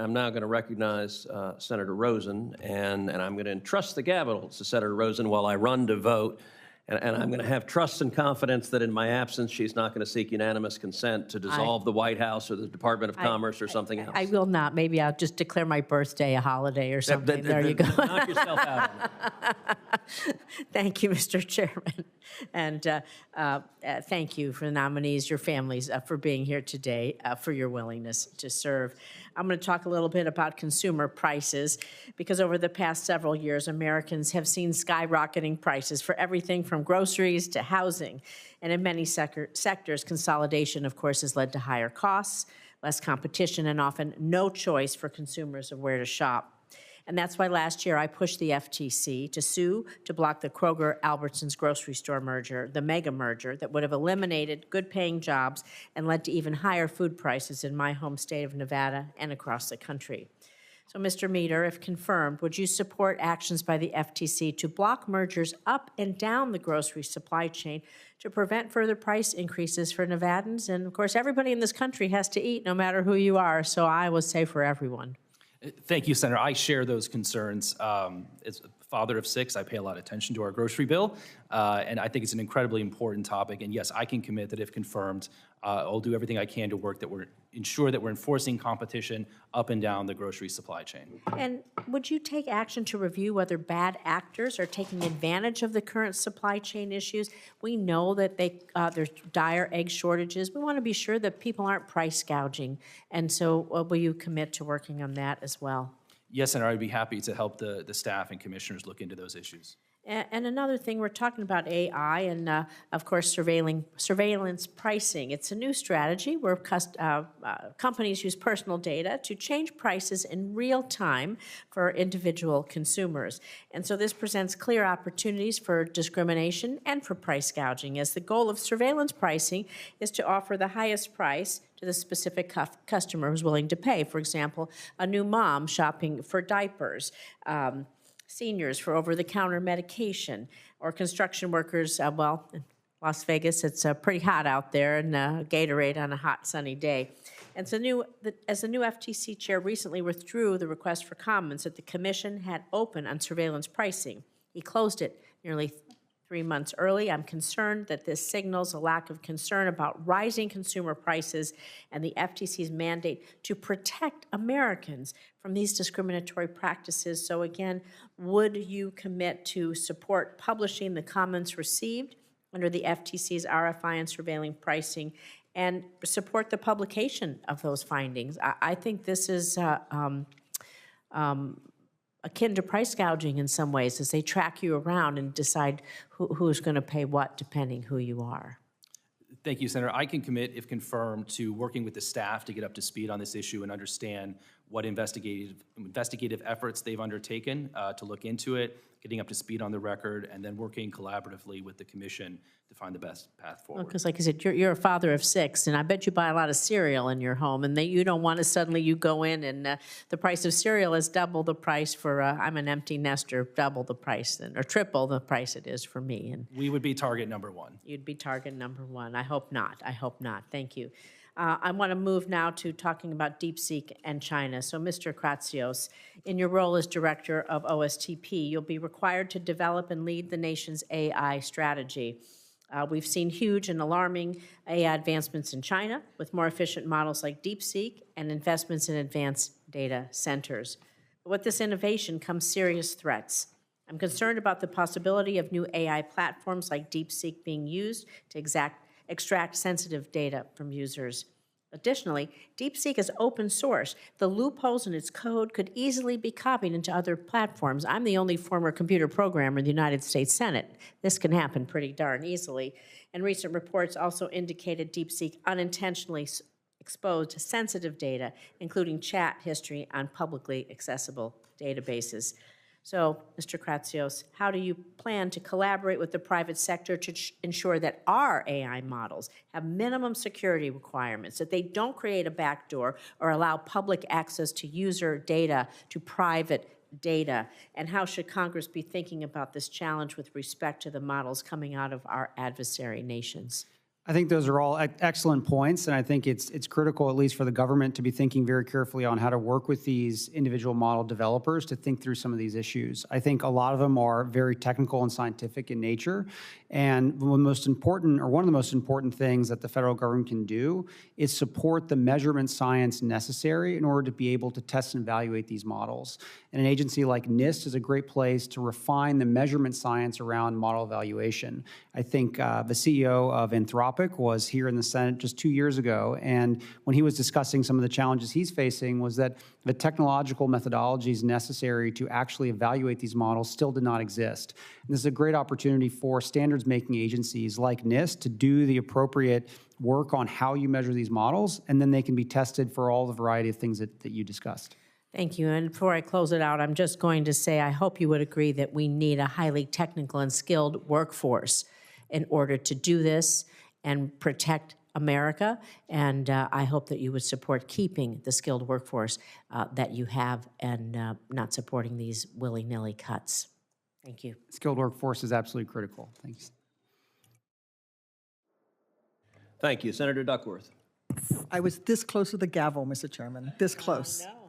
am now going to recognize Senator Rosen, and I'm going to entrust the gavel to Senator Rosen while I run to vote. And I'm going to have trust and confidence that in my absence, she's not going to seek unanimous consent to dissolve the White House or the Department of Commerce or something else. I will not. Maybe I'll just declare my birthday a holiday or something. There you go. Knock yourself out on that. Thank you, Mr. Chairman. And thank you for the nominees, your families, for being here today, for your willingness to serve. I'm going to talk a little bit about consumer prices, because over the past several years, Americans have seen skyrocketing prices for everything from groceries to housing. And in many sectors, consolidation, of course, has led to higher costs, less competition, and often no choice for consumers of where to shop. And that's why last year I pushed the FTC to sue to block the Kroger-Albertsons grocery store merger, the mega merger that would have eliminated good-paying jobs and led to even higher food prices in my home state of Nevada and across the country. So, Mr. Meador, if confirmed, would you support actions by the FTC to block mergers up and down the grocery supply chain to prevent further price increases for Nevadans? And, of course, everybody in this country has to eat, no matter who you are, so I would say for everyone. Thank you, Senator. I share those concerns. As a father of 6, I pay a lot of attention to our grocery bill, and I think it's an incredibly important topic. And yes, I can commit that if confirmed, I'll do everything I can to ensure that we're enforcing competition up and down the grocery supply chain. And would you take action to review whether bad actors are taking advantage of the current supply chain issues? We know that there's dire egg shortages. We want to be sure that people aren't price gouging. And so will you commit to working on that as well? Yes, Senator, I'd be happy to help the staff and commissioners look into those issues. And another thing, we're talking about AI and, of course, surveillance pricing. It's a new strategy where companies use personal data to change prices in real time for individual consumers. And so this presents clear opportunities for discrimination and for price gouging, as the goal of surveillance pricing is to offer the highest price to the specific customer who's willing to pay. For example, a new mom shopping for diapers, seniors for over-the-counter medication, or construction workers, well, in Las Vegas, it's pretty hot out there, and Gatorade on a hot, sunny day. And so as the new FTC chair recently withdrew the request for comments that the commission had open on surveillance pricing. He closed it nearly 3 months early. I'm concerned that this signals a lack of concern about rising consumer prices and the FTC's mandate to protect Americans from these discriminatory practices. So again, would you commit to support publishing the comments received under the FTC's RFI and surveilling pricing and support the publication of those findings? I think this is akin to price gouging in some ways, as they track you around and decide who's going to pay what depending who you are. Thank you, Senator. I can commit, if confirmed, to working with the staff to get up to speed on this issue and understand what investigative efforts they've undertaken to look into it, getting up to speed on the record, and then working collaboratively with the commission to find the best path forward. Because like I said, you're a father of 6, and I bet you buy a lot of cereal in your home, and you don't want to suddenly you go in and the price of cereal is double the price for, I'm an empty nester, double the price, or triple the price it is for me. And we would be target number 1. You'd be target number 1. I hope not. I hope not. Thank you. I want to move now to talking about DeepSeek and China. So, Mr. Kratsios, in your role as director of OSTP, you'll be required to develop and lead the nation's AI strategy. We've seen huge and alarming AI advancements in China with more efficient models like DeepSeek and investments in advanced data centers. But with this innovation comes serious threats. I'm concerned about the possibility of new AI platforms like DeepSeek being used to extract sensitive data from users. Additionally, DeepSeek is open source. The loopholes in its code could easily be copied into other platforms. I'm the only former computer programmer in the United States Senate. This can happen pretty darn easily. And recent reports also indicated DeepSeek unintentionally exposed sensitive data, including chat history on publicly accessible databases. So, Mr. Kratsios, how do you plan to collaborate with the private sector to ensure that our AI models have minimum security requirements, that they don't create a backdoor or allow public access to user data, to private data? And how should Congress be thinking about this challenge with respect to the models coming out of our adversary nations? I think those are all excellent points, and I think it's critical, at least for the government, to be thinking very carefully on how to work with these individual model developers to think through some of these issues. I think a lot of them are very technical and scientific in nature, and one of the most important things that the federal government can do is support the measurement science necessary in order to be able to test and evaluate these models. And an agency like NIST is a great place to refine the measurement science around model evaluation. I think the CEO of Anthropic was here in the Senate just 2 years ago, and when he was discussing some of the challenges he's facing was that the technological methodologies necessary to actually evaluate these models still did not exist. And this is a great opportunity for standards-making agencies like NIST to do the appropriate work on how you measure these models, and then they can be tested for all the variety of things that you discussed. Thank you. And before I close it out, I'm just going to say I hope you would agree that we need a highly technical and skilled workforce in order to do this and protect America. And I hope that you would support keeping the skilled workforce that you have and not supporting these willy-nilly cuts. Thank you. Skilled workforce is absolutely critical. Thanks. Thank you. Senator Duckworth. I was this close to the gavel, Mr. Chairman, this close. No.